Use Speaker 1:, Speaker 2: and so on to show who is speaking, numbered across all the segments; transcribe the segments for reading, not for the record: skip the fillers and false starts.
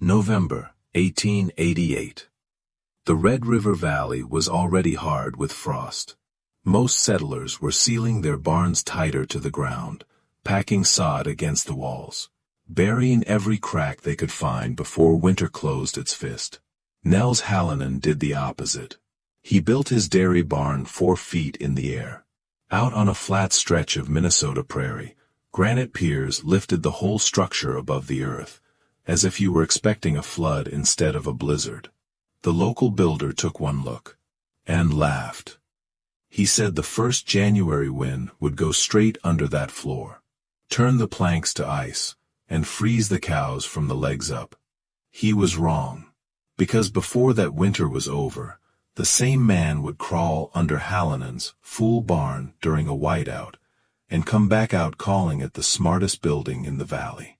Speaker 1: November 1888. The Red River Valley was already hard with frost. Most settlers were sealing their barns tighter to the ground, packing sod against the walls, burying every crack they could find before winter closed its fist. Nels Halonen did the opposite. He built his dairy barn 4 feet in the air. Out on a flat stretch of Minnesota prairie, granite piers lifted the whole structure above the earth, as if you were expecting a flood instead of a blizzard. The local builder took one look and laughed. He said the first January wind would go straight under that floor, turn the planks to ice, and freeze the cows from the legs up. He was wrong, because before that winter was over, the same man would crawl under Halonen's full barn during a whiteout, and come back out calling it the smartest building in the valley.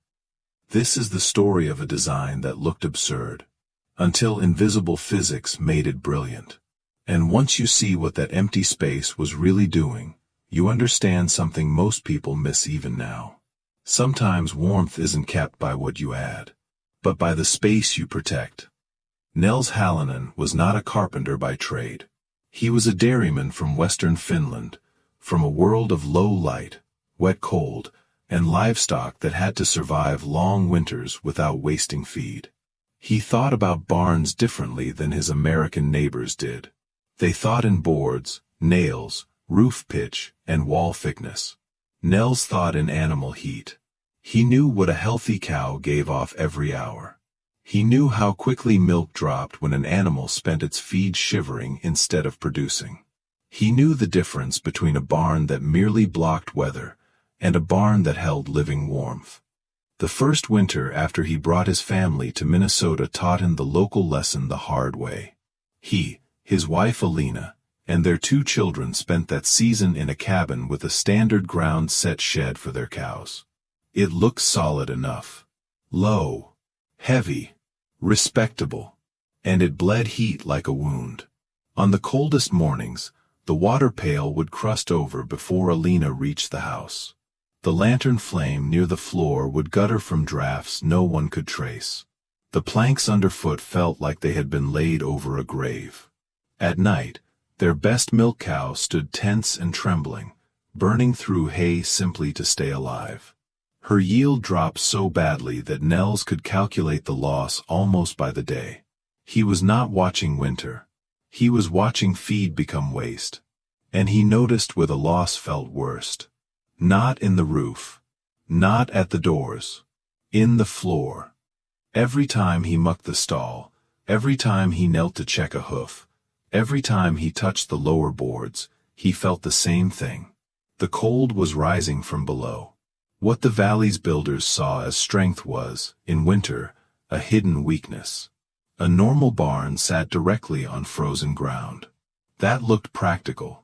Speaker 1: This is the story of a design that looked absurd, until invisible physics made it brilliant. And once you see what that empty space was really doing, you understand something most people miss even now. Sometimes warmth isn't kept by what you add, but by the space you protect. Nels Halonen was not a carpenter by trade. He was a dairyman from western Finland, from a world of low light, wet cold, and livestock that had to survive long winters without wasting feed. He thought about barns differently than his American neighbors did. They thought in boards, nails, roof pitch, and wall thickness. Nels thought in animal heat. He knew what a healthy cow gave off every hour. He knew how quickly milk dropped when an animal spent its feed shivering instead of producing. He knew the difference between a barn that merely blocked weather and a barn that held living warmth. The first winter after he brought his family to Minnesota taught him the local lesson the hard way. He, his wife Alina, and their 2 children spent that season in a cabin with a standard ground-set shed for their cows. It looked solid enough. Low, heavy, respectable, and it bled heat like a wound. On the coldest mornings, the water pail would crust over before Alina reached the house. The lantern flame near the floor would gutter from drafts no one could trace. The planks underfoot felt like they had been laid over a grave. At night, their best milk cow stood tense and trembling, burning through hay simply to stay alive. Her yield dropped so badly that Nels could calculate the loss almost by the day. He was not watching winter. He was watching feed become waste. And he noticed where the loss felt worst. Not in the roof. Not at the doors. In the floor. Every time he mucked the stall, every time he knelt to check a hoof, every time he touched the lower boards, he felt the same thing. The cold was rising from below. What the valley's builders saw as strength was, in winter, a hidden weakness. A normal barn sat directly on frozen ground. That looked practical.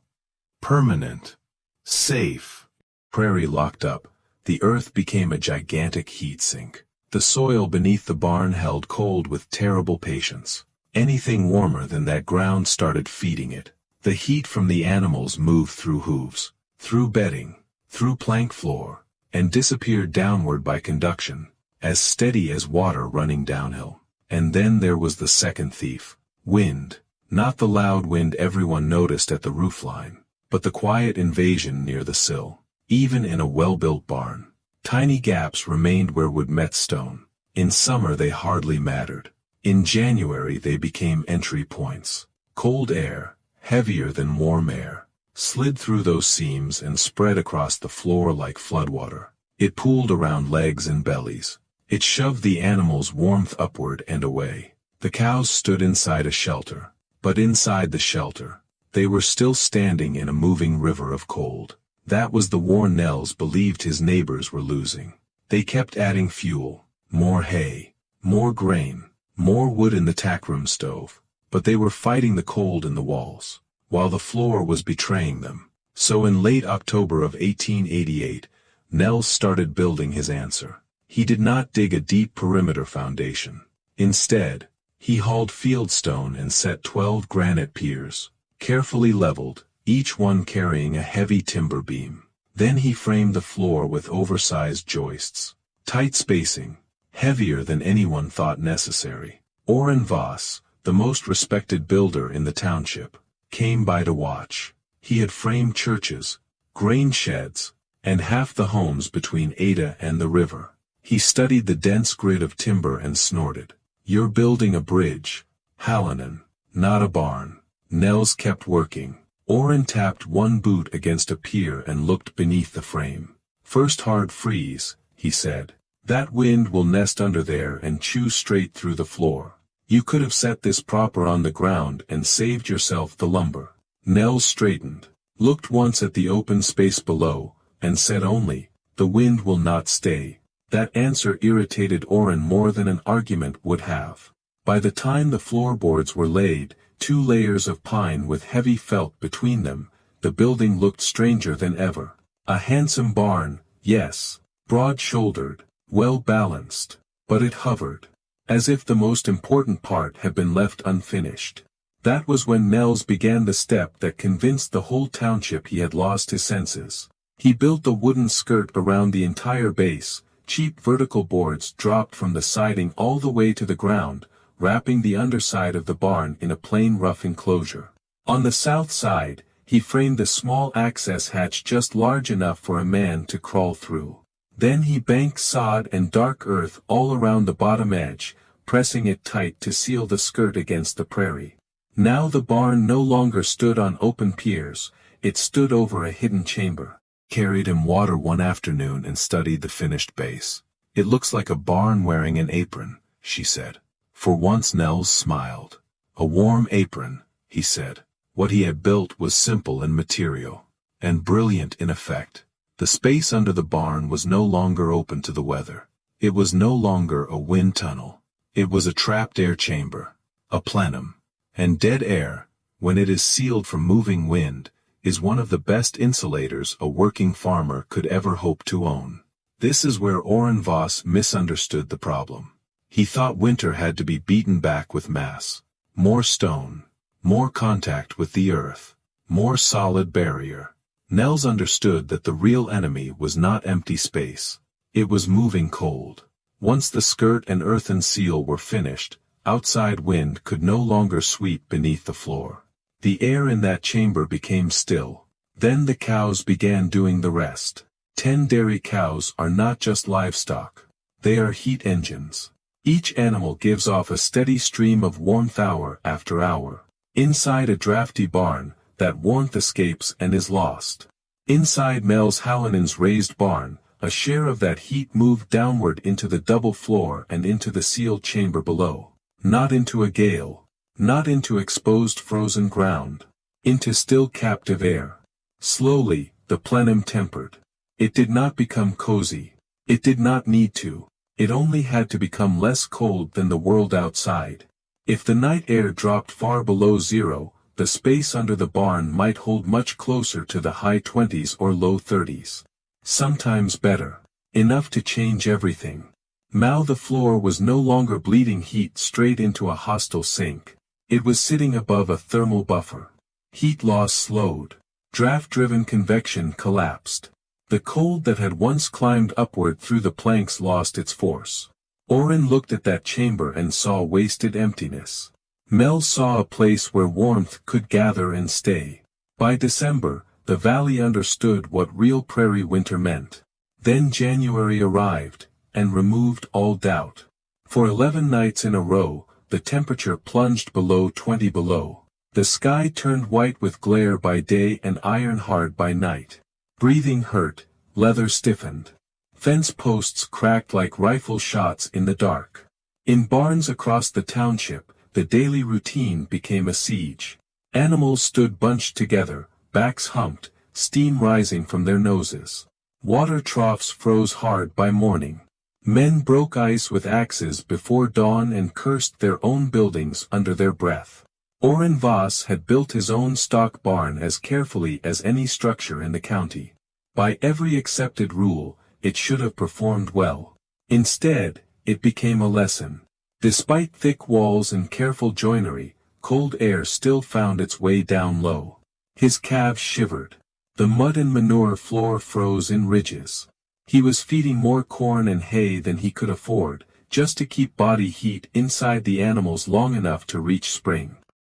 Speaker 1: Permanent. Safe. Prairie locked up, the earth became a gigantic heat sink. The soil beneath the barn held cold with terrible patience. Anything warmer than that ground started feeding it. The heat from the animals moved through hooves, through bedding, through plank floor, and disappeared downward by conduction, as steady as water running downhill. And then there was the second thief. Wind. Not the loud wind everyone noticed at the roofline, but the quiet invasion near the sill. Even in a well-built barn, tiny gaps remained where wood met stone. In summer they hardly mattered. In January they became entry points. Cold air, heavier than warm air, slid through those seams and spread across the floor like floodwater. It pooled around legs and bellies. It shoved the animals' warmth upward and away. The cows stood inside a shelter, but inside the shelter, they were still standing in a moving river of cold. That was the war Nels believed his neighbors were losing. They kept adding fuel, more hay, more grain, more wood in the tackroom stove, but they were fighting the cold in the walls, while the floor was betraying them. So in late October of 1888, Nels started building his answer. He did not dig a deep perimeter foundation. Instead, he hauled fieldstone and set 12 granite piers, carefully leveled, each one carrying a heavy timber beam. Then he framed the floor with oversized joists. Tight spacing, heavier than anyone thought necessary. Orrin Voss, the most respected builder in the township, came by to watch. He had framed churches, grain sheds, and half the homes between Ada and the river. He studied the dense grid of timber and snorted. "You're building a bridge, Halonen, not a barn." Nels kept working. Orrin tapped one boot against a pier and looked beneath the frame. "First hard freeze," he said. "That wind will nest under there and chew straight through the floor. You could have set this proper on the ground and saved yourself the lumber." Nels straightened, looked once at the open space below, and said only, "The wind will not stay." That answer irritated Orrin more than an argument would have. By the time the floorboards were laid, 2 layers of pine with heavy felt between them, the building looked stranger than ever. A handsome barn, yes, broad-shouldered, well-balanced, but it hovered, as if the most important part had been left unfinished. That was when Nels began the step that convinced the whole township he had lost his senses. He built the wooden skirt around the entire base. Cheap vertical boards dropped from the siding all the way to the ground, wrapping the underside of the barn in a plain rough enclosure. On the south side, he framed a small access hatch just large enough for a man to crawl through. Then he banked sod and dark earth all around the bottom edge, pressing it tight to seal the skirt against the prairie. Now the barn no longer stood on open piers, it stood over a hidden chamber. Carried him water one afternoon and studied the finished base. "It looks like a barn wearing an apron," she said. For once Nels smiled. "A warm apron," he said. What he had built was simple in material, and brilliant in effect. The space under the barn was no longer open to the weather. It was no longer a wind tunnel. It was a trapped air chamber, a plenum. And dead air, when it is sealed from moving wind, is one of the best insulators a working farmer could ever hope to own. This is where Orrin Voss misunderstood the problem. He thought winter had to be beaten back with mass. More stone, more contact with the earth, more solid barrier. Nels understood that the real enemy was not empty space. It was moving cold. Once the skirt and earthen seal were finished, outside wind could no longer sweep beneath the floor. The air in that chamber became still. Then the cows began doing the rest. 10 dairy cows are not just livestock. They are heat engines. Each animal gives off a steady stream of warmth hour after hour. Inside a drafty barn, that warmth escapes and is lost. Inside Nels Halonen's raised barn, a share of that heat moved downward into the double floor and into the sealed chamber below. Not into a gale. Not into exposed frozen ground. Into still captive air. Slowly, the plenum tempered. It did not become cozy. It did not need to. It only had to become less cold than the world outside. If the night air dropped far below zero, the space under the barn might hold much closer to the high 20s or low 30s. Sometimes better. Enough to change everything. Now the floor was no longer bleeding heat straight into a hostile sink. It was sitting above a thermal buffer. Heat loss slowed. Draft-driven convection collapsed. The cold that had once climbed upward through the planks lost its force. Orrin looked at that chamber and saw wasted emptiness. Mel saw a place where warmth could gather and stay. By December, the valley understood what real prairie winter meant. Then January arrived, and removed all doubt. For 11 nights in a row, the temperature plunged below 20 below. The sky turned white with glare by day and iron hard by night. Breathing hurt, leather stiffened. Fence posts cracked like rifle shots in the dark. In barns across the township, the daily routine became a siege. Animals stood bunched together, backs humped, steam rising from their noses. Water troughs froze hard by morning. Men broke ice with axes before dawn and cursed their own buildings under their breath. Orrin Voss had built his own stock barn as carefully as any structure in the county. By every accepted rule, it should have performed well. Instead, it became a lesson. Despite thick walls and careful joinery, cold air still found its way down low. His calves shivered. The mud and manure floor froze in ridges. He was feeding more corn and hay than he could afford,
Speaker 2: just to keep body heat inside the animals long enough to reach spring.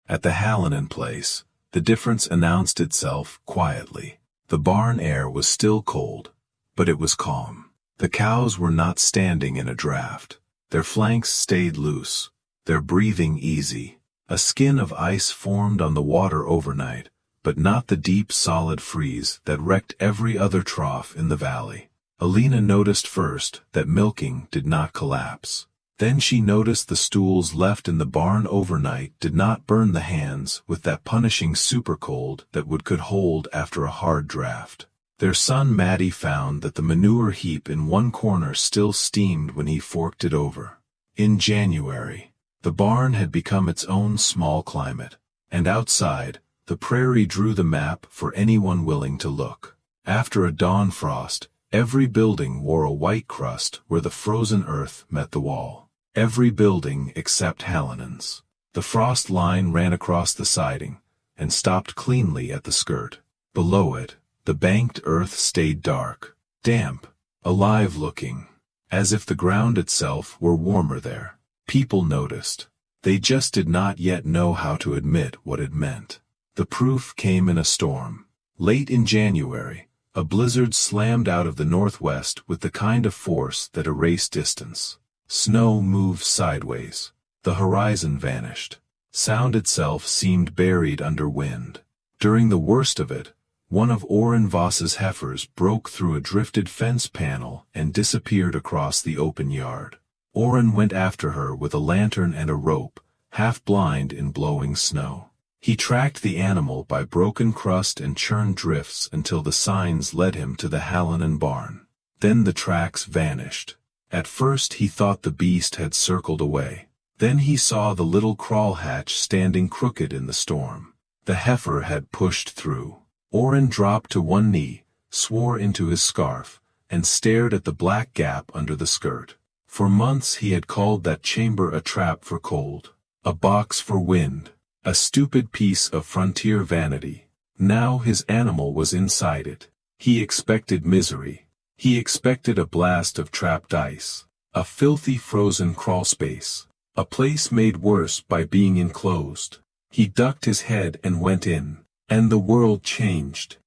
Speaker 1: At the Halonen place, the difference announced itself quietly. The barn air was still cold, but it was calm. The cows were not standing in a draft. Their flanks stayed loose, their breathing easy. A skin of ice formed on the water overnight, but not the deep solid freeze that wrecked every other trough in the valley. Alina noticed first that milking did not collapse. Then she noticed the stools left in the barn overnight did not burn the hands with that punishing supercold that could hold after a hard draft. Their son Matty found that the manure heap in one corner still steamed when he forked it over. In January, the barn had become its own small climate, and outside, the prairie drew the map for anyone willing to look. After a dawn frost, every building wore a white crust where the frozen earth met the wall. Every building except Halonen's. The frost line ran across the siding, and stopped cleanly at the skirt. Below it, the banked earth stayed dark, damp, alive-looking, as if the ground itself were warmer there. People noticed. They just did not yet know how to admit what it meant. The proof came in a storm. Late in January, a blizzard slammed out of the northwest with the kind of force that erased distance. Snow moved sideways. The horizon vanished. Sound itself seemed buried under wind. During the worst of it, one of Orrin Voss's heifers broke through a drifted fence panel and disappeared across the open yard. Orrin went after her with a lantern and a rope, half blind in blowing snow. He tracked the animal by broken crust and churned drifts until the signs led him to the Halonen barn. Then the tracks vanished. At first he thought the beast had circled away. Then he saw the little crawl hatch standing crooked in the storm. The heifer had pushed through. Orrin dropped to one knee, swore into his scarf, and stared at the black gap under the skirt. For months he had called that chamber a trap for cold, a box for wind, a stupid piece of frontier vanity. Now his animal was inside it. He expected misery. He expected a blast of trapped ice, a filthy frozen crawlspace, a place made worse by being enclosed. He ducked his head and went in, and the world changed.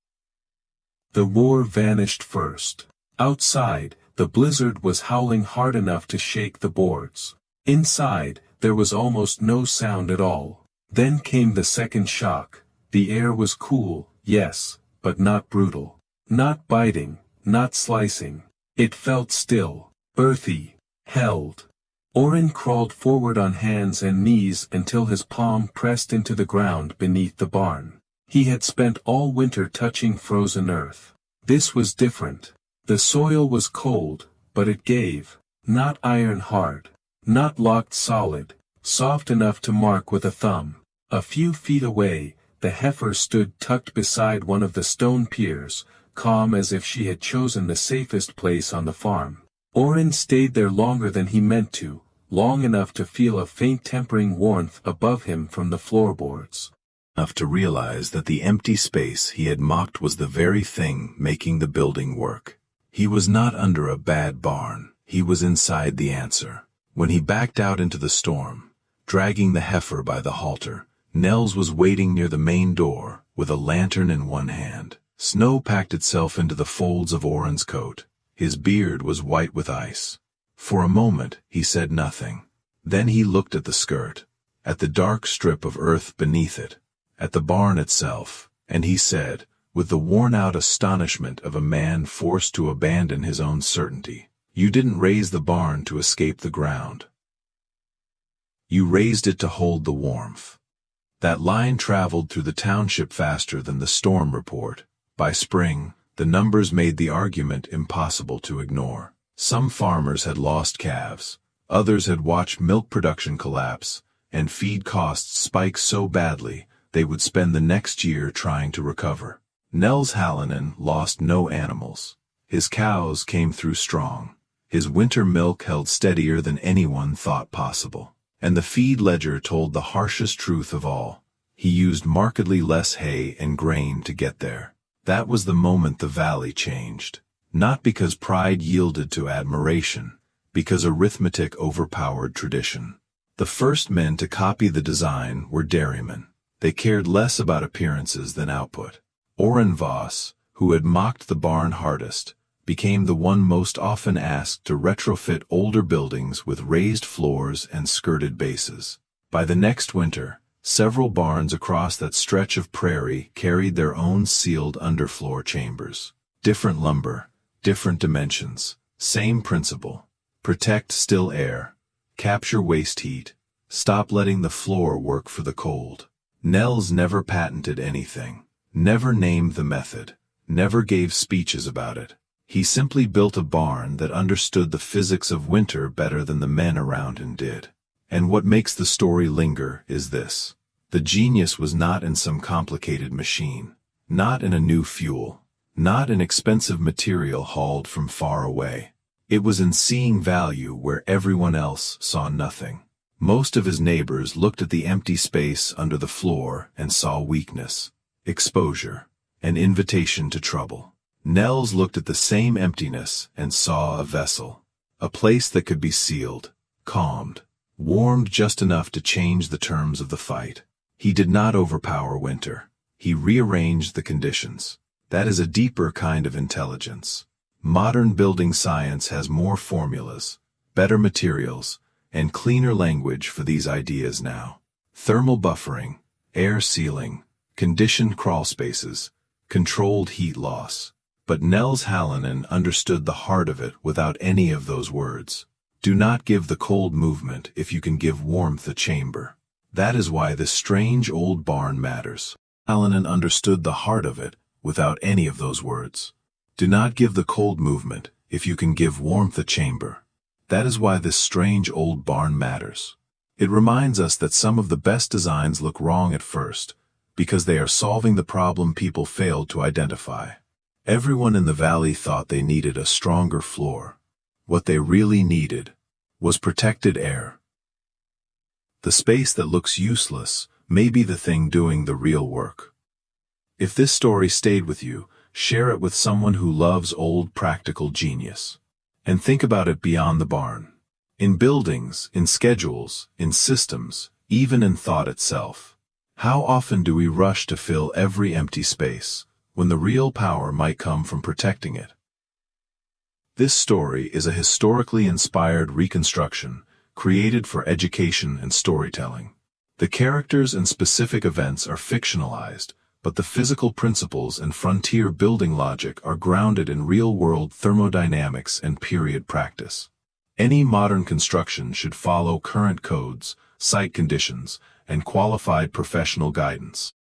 Speaker 1: The war vanished first. Outside, the blizzard was howling hard enough to shake the boards. Inside, there was almost no sound at all. Then came the second shock. The air was cool, yes, but not brutal. Not biting, not slicing. It felt still, earthy, held. Orrin crawled forward on hands and knees until his palm pressed into the ground beneath the barn. He had spent all winter touching frozen earth. This was different. The soil was cold, but it gave. Not iron hard. Not locked solid. Soft enough to mark with a thumb. A few feet away, the heifer stood tucked beside one of the stone piers, calm as if she had chosen the safest place on the farm. Orrin stayed there longer than he meant to, long enough to feel a faint tempering warmth above him from the floorboards. Enough to realize that the empty space he had mocked was the very thing making the building work. He was not under a bad barn, he was inside the answer. When he backed out into the storm, dragging the heifer by the halter, Nels was waiting near the main door, with a lantern in one hand. Snow packed itself into the folds of Orrin's coat. His beard was white with ice. For a moment he said nothing. Then he looked at the skirt, at the dark strip of earth beneath it, at the barn itself, and he said, with the worn-out astonishment of a man forced to abandon his own certainty, "You didn't raise the barn to escape the ground. You raised it to hold the warmth." That line traveled through the township faster than the storm report. By spring, the numbers made the argument impossible to ignore. Some farmers had lost calves, others had watched milk production collapse, and feed costs spike so badly they would spend the next year trying to recover. Nels Halonen lost no animals. His cows came through strong. His winter milk held steadier than anyone thought possible. And the feed ledger told the harshest truth of all. He used markedly less hay and grain to get there. That was the moment the valley changed. Not because pride yielded to admiration, because arithmetic overpowered tradition. The first men to copy the design were dairymen. They cared less about appearances than output. Orrin Voss, who had mocked the barn hardest, became the one most often asked to retrofit older buildings with raised floors and skirted bases. By the next winter, several barns across that stretch of prairie carried their own sealed underfloor chambers. Different lumber, different dimensions, same principle. Protect still air, capture waste heat, stop letting the floor work for the cold. Nels never patented anything, never named the method, never gave speeches about it. He simply built a barn that understood the physics of winter better than the men around him did. And what makes the story linger is this. The genius was not in some complicated machine, not in a new fuel, not in expensive material hauled from far away. It was in seeing value where everyone else saw nothing. Most of his neighbors looked at the empty space under the floor and saw weakness, exposure, an invitation to trouble. Nels looked at the same emptiness and saw a vessel, a place that could be sealed, calmed, warmed just enough to change the terms of the fight. He did not overpower winter. He rearranged the conditions. That is a deeper kind of intelligence. Modern building science has more formulas, better materials, and cleaner language for these ideas now. Thermal buffering, air sealing, conditioned crawl spaces, controlled heat loss. But Nels Halonen understood the heart of it without any of those words. Do not give the cold movement if you can give warmth a chamber. That is why this strange old barn matters. Halonen understood the heart of it without any of those words. Do not give the cold movement if you can give warmth a chamber. That is why this strange old barn matters. It reminds us that some of the best designs look wrong at first, because they are solving the problem people failed to identify. Everyone in the valley thought they needed a stronger floor. What they really needed was protected air. The space that looks useless may be the thing doing the real work. If this story stayed with you, share it with someone who loves old practical genius. And think about it beyond the barn. In buildings, in schedules, in systems, even in thought itself. How often do we rush to fill every empty space, when the real power might come from protecting it? This story is a historically inspired reconstruction, created for education and storytelling. The characters and specific events are fictionalized, but the physical principles and frontier building logic are grounded in real-world thermodynamics and period practice. Any modern construction should follow current codes, site conditions, and qualified professional guidance.